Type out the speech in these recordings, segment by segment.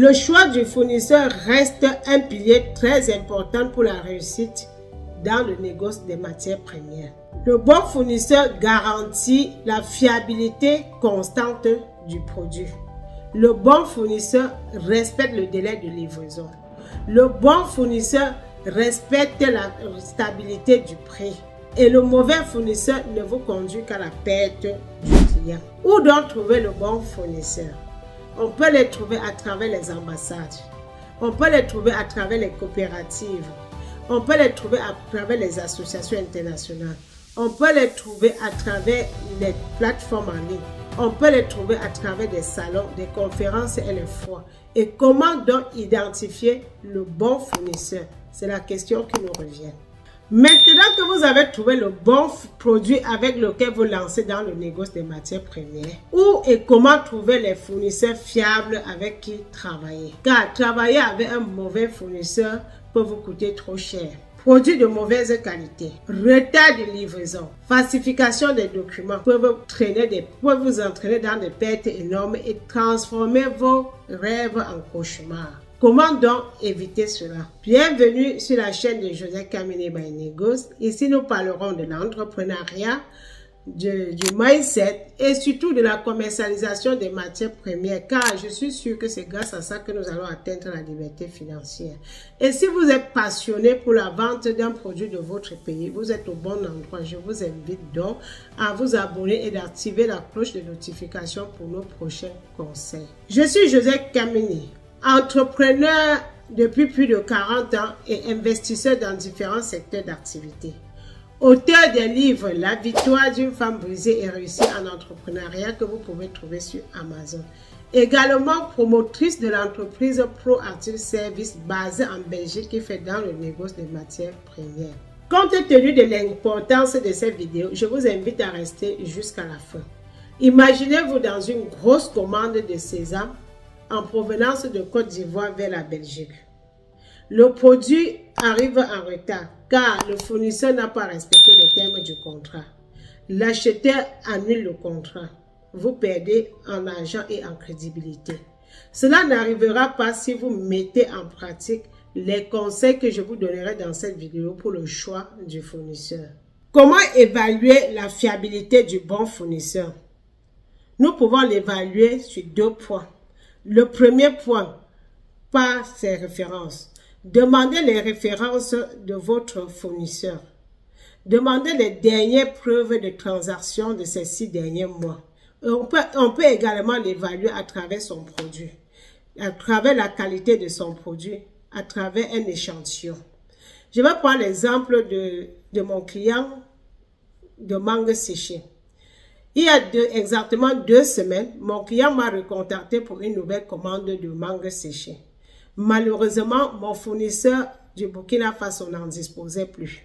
Le choix du fournisseur reste un pilier très important pour la réussite dans le négoce des matières premières. Le bon fournisseur garantit la fiabilité constante du produit. Le bon fournisseur respecte le délai de livraison. Le bon fournisseur respecte la stabilité du prix. Et le mauvais fournisseur ne vous conduit qu'à la perte du client. Où donc trouver le bon fournisseur? On peut les trouver à travers les ambassades. On peut les trouver à travers les coopératives. On peut les trouver à travers les associations internationales. On peut les trouver à travers les plateformes en ligne. On peut les trouver à travers des salons, des conférences et les foires. Et comment donc identifier le bon fournisseur? C'est la question qui nous revient. Maintenant que vous avez trouvé le bon produit avec lequel vous lancez dans le négoce des matières premières, où et comment trouver les fournisseurs fiables avec qui travailler? Car travailler avec un mauvais fournisseur peut vous coûter trop cher. Produits de mauvaise qualité, retard de livraison, falsification des documents peuvent vous entraîner dans des pertes énormes et transformer vos rêves en cauchemars. Comment donc éviter cela? Bienvenue sur la chaîne de José Kamini by Negos. Ici, nous parlerons de l'entrepreneuriat, du mindset et surtout de la commercialisation des matières premières, car je suis sûr que c'est grâce à ça que nous allons atteindre la liberté financière. Et si vous êtes passionné pour la vente d'un produit de votre pays, vous êtes au bon endroit. Je vous invite donc à vous abonner et d'activer la cloche de notification pour nos prochains conseils. Je suis José Kamini, entrepreneur depuis plus de 40 ans et investisseur dans différents secteurs d'activité. Auteur des livres La victoire d'une femme brisée et réussie en entrepreneuriat que vous pouvez trouver sur Amazon. Également promotrice de l'entreprise Pro Article Service basée en Belgique qui fait dans le négoce des matières premières. Compte tenu de l'importance de cette vidéo, je vous invite à rester jusqu'à la fin. Imaginez-vous dans une grosse commande de sésame en provenance de Côte d'Ivoire vers la Belgique. Le produit arrive en retard car le fournisseur n'a pas respecté les termes du contrat. L'acheteur annule le contrat. Vous perdez en argent et en crédibilité. Cela n'arrivera pas si vous mettez en pratique les conseils que je vous donnerai dans cette vidéo pour le choix du fournisseur. Comment évaluer la fiabilité du bon fournisseur? Nous pouvons l'évaluer sur 2 points. Le premier point, par ses références. Demandez les références de votre fournisseur. Demandez les dernières preuves de transaction de ces 6 derniers mois. On peut également l'évaluer à travers son produit, à travers la qualité de son produit, à travers un échantillon. Je vais prendre l'exemple de mon client de mangue séchée. Il y a exactement 2 semaines, mon client m'a recontacté pour une nouvelle commande de mangue séchée. Malheureusement, mon fournisseur du Burkina Faso n'en disposait plus.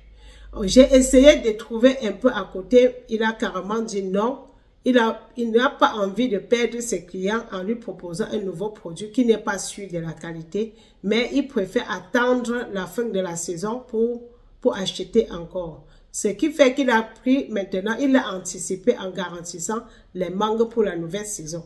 J'ai essayé de trouver un peu à côté. Il a carrément dit non. Il n'a pas envie de perdre ses clients en lui proposant un nouveau produit qui n'est pas sûr de la qualité, mais il préfère attendre la fin de la saison pour acheter encore. Ce qui fait qu'il a pris maintenant, il a anticipé en garantissant les mangues pour la nouvelle saison.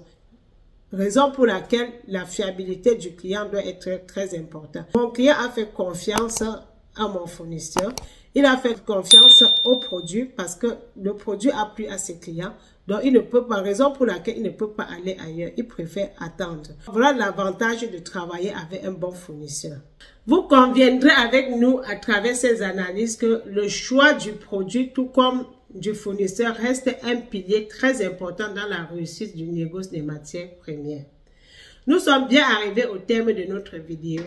Raison pour laquelle la fiabilité du client doit être très importante. Mon client a fait confiance à mon fournisseur. Il a fait confiance au produit parce que le produit a plu à ses clients. Donc, il ne peut pas, raison pour laquelle il ne peut pas aller ailleurs. Il préfère attendre. Voilà l'avantage de travailler avec un bon fournisseur. Vous conviendrez avec nous à travers ces analyses que le choix du produit, tout comme du fournisseur, reste un pilier très important dans la réussite du négoce des matières premières. Nous sommes bien arrivés au terme de notre vidéo.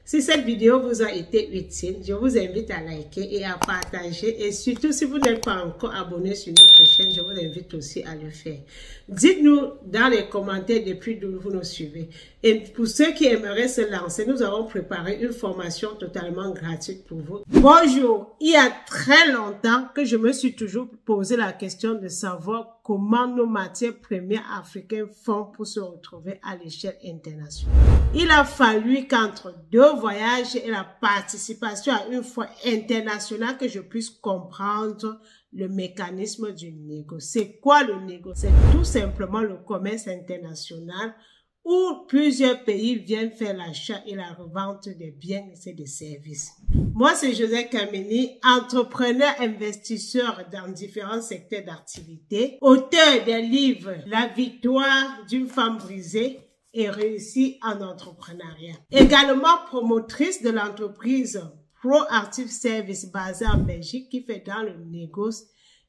Si cette vidéo vous a été utile, je vous invite à liker et à partager. Et surtout, si vous n'êtes pas encore abonné sur notre chaîne, je vous invite aussi à le faire. Dites-nous dans les commentaires depuis d'où vous nous suivez. Et pour ceux qui aimeraient se lancer, nous avons préparé une formation totalement gratuite pour vous. Bonjour, il y a très longtemps que je me suis toujours posé la question de savoir comment nos matières premières africaines font pour se retrouver à l'échelle internationale. Il a fallu qu'entre 2 voyages et la participation à une foire internationale que je puisse comprendre le mécanisme du négoce. C'est quoi le négoce? C'est tout simplement le commerce international où plusieurs pays viennent faire l'achat et la revente des biens et des services. Moi, c'est Josette Kameni, entrepreneur investisseur dans différents secteurs d'activité, auteur des livres La victoire d'une femme brisée et réussie en entrepreneuriat. Également promotrice de l'entreprise Proactive Service basée en Belgique qui fait dans le négoce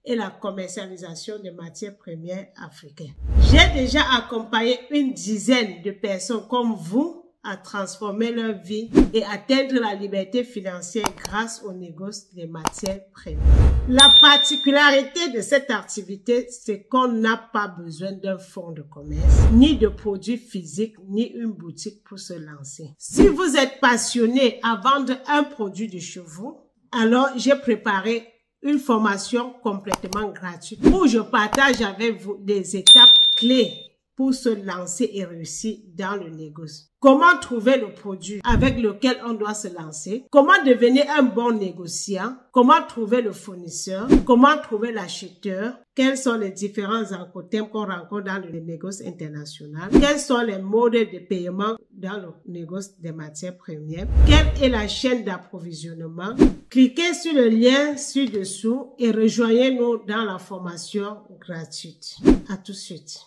et la commercialisation des matières premières africaines. J'ai déjà accompagné une dizaine de personnes comme vous à transformer leur vie et atteindre la liberté financière grâce au négoce des matières premières. La particularité de cette activité, c'est qu'on n'a pas besoin d'un fonds de commerce, ni de produits physiques, ni une boutique pour se lancer. Si vous êtes passionné à vendre un produit de chez vous, alors j'ai préparé une formation complètement gratuite où je partage avec vous des étapes clés pour se lancer et réussir dans le négoce. Comment trouver le produit avec lequel on doit se lancer? Comment devenir un bon négociant? Comment trouver le fournisseur? Comment trouver l'acheteur? Quels sont les différents incoterms qu'on rencontre dans le négoce international? Quels sont les modes de paiement dans le négoce des matières premières? Quelle est la chaîne d'approvisionnement? Cliquez sur le lien ci-dessous et rejoignez-nous dans la formation gratuite. À tout de suite.